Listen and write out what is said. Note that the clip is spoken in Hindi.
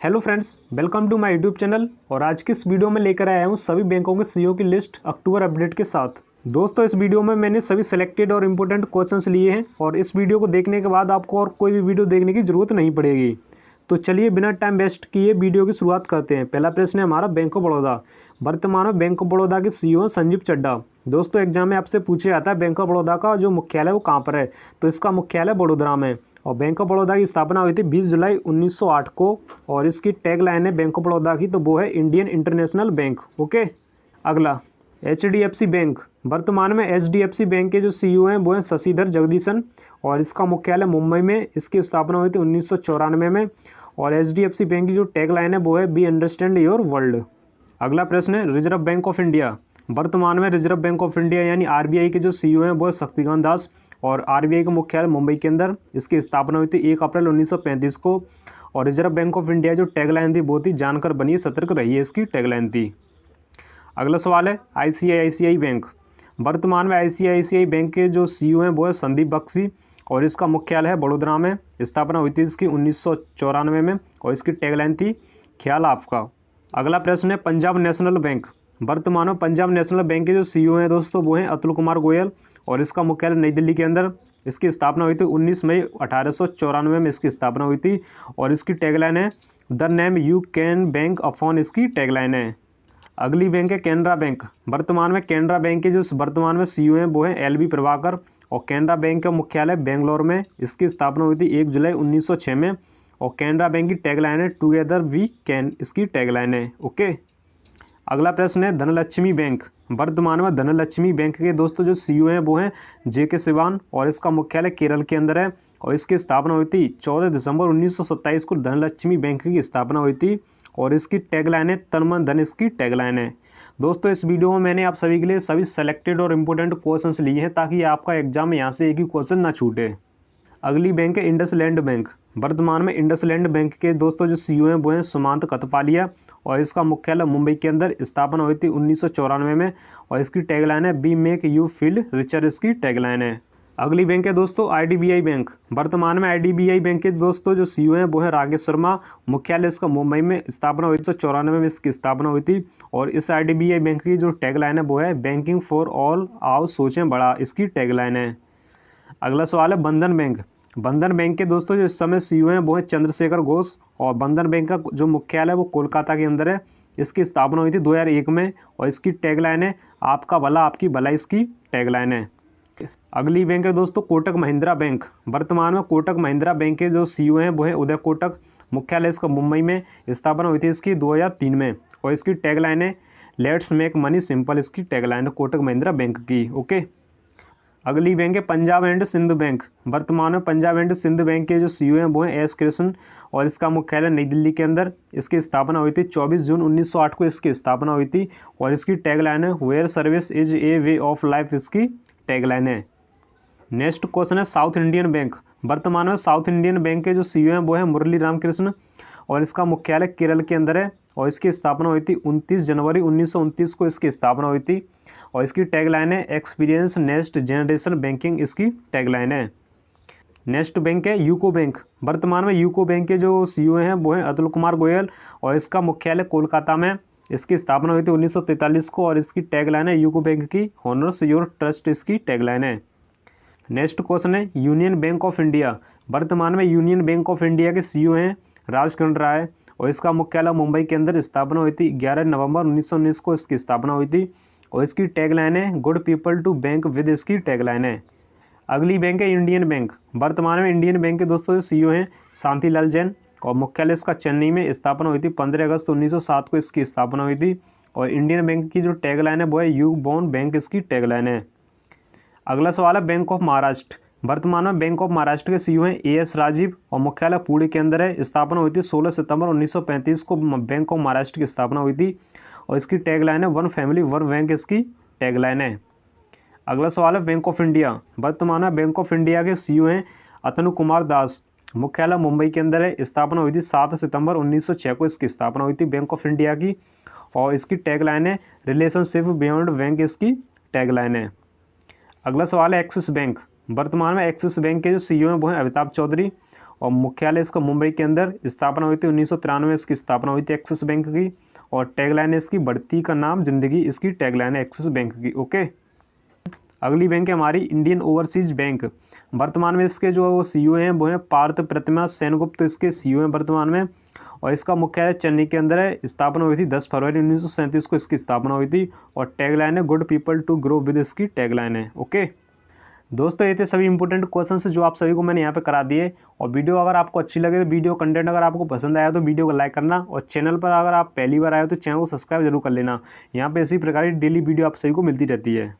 Hello friends, welcome to my YouTube channel. और आज की इस वीडियो में लेकर आया हूँ सभी बैंकों के सीईओ की लिस्ट अक्टूबर अपडेट के साथ। दोस्तों, इस वीडियो में मैंने सभी सेलेक्टेड और इम्पोर्टेंट क्वेश्चंस लिए हैं और इस वीडियो को देखने के बाद आपको और कोई भी वीडियो देखने की जरूरत नहीं पड़ेगी। तो चलिए बिना टाइम वेस्ट किए वीडियो की शुरुआत करते हैं। पहला प्रश्न है हमारा बैंक ऑफ बड़ौदा। वर्तमान में बैंक ऑफ बड़ौदा के सीईओ हैं संजीव चड्ढा। दोस्तों, एग्जाम में आपसे पूछा जाता है बैंक ऑफ बड़ौदा का जो मुख्यालय वो कहाँ पर है, तो इसका मुख्यालय बड़ोदरा में। और बैंक ऑफ बड़ौदा की स्थापना हुई थी 20 जुलाई 1908 को और इसकी टैग लाइन है बैंक ऑफ बड़ौदा की, तो वो है इंडियन इंटरनेशनल बैंक। ओके। अगला HDFC बैंक। वर्तमान में HDFC बैंक के जो सीईओ हैं वो हैं शशिधर जगदीशन और इसका मुख्यालय मुंबई में। इसकी स्थापना हुई थी 1994 में और HDFC बैंक की जो टैग लाइन है वो है बी अंडरस्टैंड योर वर्ल्ड। अगला प्रश्न है रिजर्व बैंक ऑफ इंडिया। वर्तमान में रिजर्व बैंक ऑफ इंडिया यानी RBI के जो सीईओ हैं वो है शक्तिकांत दास और RBI का मुख्यालय मुंबई के अंदर। इसकी स्थापना हुई थी 1 अप्रैल 1935 को और रिजर्व बैंक ऑफ इंडिया जो टैगलाइन थी वो थी जानकर बनिए सतर्क रहिए, इसकी टैगलाइन थी। अगला सवाल है ICICI बैंक। वर्तमान में ICICI बैंक के जो सीईओ हैं वो है संदीप बख्शी और इसका मुख्यालय है बड़ोदरा में। स्थापना हुई थी इसकी 1994 में और इसकी टैगलाइन थी ख्याल आपका। अगला प्रश्न है पंजाब नेशनल बैंक। वर्तमान में पंजाब नेशनल बैंक के जो सीईओ हैं दोस्तों वो हैं अतुल कुमार गोयल और इसका मुख्यालय नई दिल्ली के अंदर। इसकी स्थापना हुई थी 19 मई 1894 में इसकी स्थापना हुई थी और इसकी टैगलाइन है the name you can bank upon, इसकी टैगलाइन है। अगली बैंक है कैनरा बैंक। वर्तमान में कैनरा बैंक के जो वर्तमान में सीईओ हैं वो हैं LB प्रभाकर और कैनरा बैंक का मुख्यालय बेंगलोर में। इसकी स्थापना हुई थी 1 जुलाई 1906 में और कैनरा बैंक की टैगलाइन है टुगेदर वी कैन, इसकी टैगलाइन है। ओके। अगला प्रश्न है धनलक्ष्मी बैंक। वर्तमान में धनलक्ष्मी बैंक के दोस्तों जो सीईओ हैं वो हैं JK सिवान और इसका मुख्यालय केरल के अंदर है और इसकी स्थापना हुई थी 14 दिसंबर 1927 को धनलक्ष्मी बैंक की स्थापना हुई थी और इसकी टैगलाइन है तन मन धन, इसकी टैगलाइन है। दोस्तों, इस वीडियो में मैंने आप सभी के लिए सभी सेलेक्टेड और इम्पोर्टेंट क्वेश्चंस लिए हैं ताकि आपका एग्जाम में यहाँ से एक ही क्वेश्चन ना छूटे। अगली बैंक है इंडसलैंड बैंक। वर्तमान में इंडसलैंड बैंक के दोस्तों जो सीईओ हैं वो हैं सुमंत कथपालिया और इसका मुख्यालय मुंबई के अंदर। स्थापना हुई थी 1994 में और इसकी टैगलाइन है be make you feel richer, इसकी टैगलाइन है। अगली बैंक है दोस्तों IDBI बैंक। वर्तमान में IDBI बैंक के दोस्तों जो सीईओ हैं वो हैं राकेश शर्मा। मुख्यालय इसका मुंबई में। स्थापना हुई 1994 में इसकी स्थापना हुई थी और इस IDBI बैंक की जो टैगलाइन है वो है बैंकिंग फॉर ऑल, आओ सोचें बड़ा, इसकी टैगलाइन है। अगला सवाल है बंधन बैंक। बंधन बैंक के दोस्तों जो इस समय सीईओ हैं वो हैं चंद्रशेखर घोष और बंधन बैंक का जो मुख्यालय है वो कोलकाता के अंदर है। इसकी स्थापना हुई थी 2001 में और इसकी टैगलाइन है आपका भला आपकी भलाई, इसकी टैगलाइन है। अगली बैंक है दोस्तों कोटक महिंद्रा बैंक। वर्तमान में कोटक महिंद्रा बैंक के जो सीईओ हैं वो हैं उदय कोटक। मुख्यालय इसका मुंबई में। स्थापना हुई थी इसकी 2003 में और इसकी टैगलाइन है लेट्स मेक मनी सिंपल, इसकी टैगलाइन है कोटक महिंद्रा बैंक की। ओके। अगली बैंक है पंजाब एंड सिंध बैंक। वर्तमान में पंजाब एंड सिंध बैंक के जो सीईओ हैं वो हैं S कृष्ण और इसका मुख्यालय नई दिल्ली के अंदर। इसकी स्थापना हुई थी 24 जून 1908 को इसकी स्थापना हुई थी और इसकी टैगलाइन है where service is a way of life, इसकी टैगलाइन है। नेक्स्ट क्वेश्चन है साउथ इंडियन बैंक। वर्तमान में साउथ इंडियन बैंक के जो सीईओ हैं वो हैं मुरली रामकृष्ण और इसका मुख्यालय केरल के अंदर है और इसकी स्थापना हुई थी 29 जनवरी 1929 को इसकी स्थापना हुई थी और इसकी टैगलाइन है एक्सपीरियंस नेक्स्ट जनरेशन बैंकिंग, इसकी टैगलाइन है। नेक्स्ट बैंक है यूको बैंक। वर्तमान में यूको बैंक के जो सीईओ हैं वो हैं अतुल कुमार गोयल और इसका मुख्यालय कोलकाता में। इसकी स्थापना हुई थी 1943 को और इसकी टैगलाइन है यूको बैंक की हॉनर्स योर ट्रस्ट, इसकी टैगलाइन है। नेक्स्ट क्वेश्चन है यूनियन बैंक ऑफ इंडिया। वर्तमान में यूनियन बैंक ऑफ इंडिया के सीईओ हैं राजकिरण राय और इसका मुख्यालय मुंबई के अंदर। स्थापना हुई थी 11 नवंबर 1919 को इसकी स्थापना हुई थी और इसकी टैगलाइन है good people to bank with, इसकी टैगलाइन है। अगली बैंक है इंडियन बैंक। वर्तमान में इंडियन बैंक के दोस्तों सीईओ हैं शांतिलाल जैन और मुख्यालय इसका चेन्नई में। स्थापना हुई थी 15 अगस्त 1907 को इसकी स्थापना हुई थी और इंडियन बैंक की जो टैगलाइन है वो है यू बोर्न बैंक, इसकी टैगलाइन है। अगला सवाल है बैंक ऑफ महाराष्ट्र। वर्तमान में बैंक ऑफ महाराष्ट्र के सीईओ हैं AS राजीव और मुख्यालय पुणे के अंदर है। स्थापना हुई थी 16 सितंबर 1935 को बैंक ऑफ महाराष्ट्र की स्थापना हुई थी और इसकी टैगलाइन है वन फैमिली वन बैंक, इसकी टैगलाइन है। अगला सवाल है बैंक ऑफ इंडिया। वर्तमान में बैंक ऑफ इंडिया के सीईओ हैं अतनु कुमार दास। मुख्यालय मुंबई के अंदर है। स्थापना हुई थी 7 सितंबर 1906 को इसकी स्थापना हुई थी बैंक ऑफ इंडिया की और इसकी टैगलाइन है रिलेशनशिप बियॉन्ड बैंक, इसकी टैगलाइन है। अगला सवाल है एक्सिस बैंक। वर्तमान में एक्सिस बैंक के जो सीईओ हैं वो हैं अमिताभ चौधरी और मुख्यालय इसका मुंबई के अंदर। स्थापना हुई थी 1993 में, इसकी स्थापना हुई थी एक्सिस बैंक की। और टैगलाइन है इसकी बढ़ती का नाम जिंदगी, इसकी टैगलाइन है एक्सिस बैंक की। ओके, अगली बैंक है हमारी इंडियन ओवरसीज बैंक। वर्तमान में इसके जो सीईओ हैं वो हैं पार्थ प्रतिमा सेनगुप्त, इसके सीईओ हैं वर्तमान में। और इसका मुख्यालय चेन्नई के अंदर है। स्थापना हुई थी 10 फरवरी 1937 को इसकी स्थापना हुई थी। और टैगलाइन है good people to grow with, इसकी टैगलाइन है। ओके दोस्तों, ये थे सभी इंपॉर्टेंट क्वेश्चन जो आप सभी को मैंने यहाँ पे करा दिए। और वीडियो अगर आपको अच्छी लगे, तो वीडियो कंटेंट अगर आपको पसंद आया तो वीडियो को लाइक करना। और चैनल पर अगर आप पहली बार आए हो तो चैनल को सब्सक्राइब जरूर कर लेना। यहाँ पे इसी प्रकार की डेली वीडियो आप सभी को मिलती रहती है।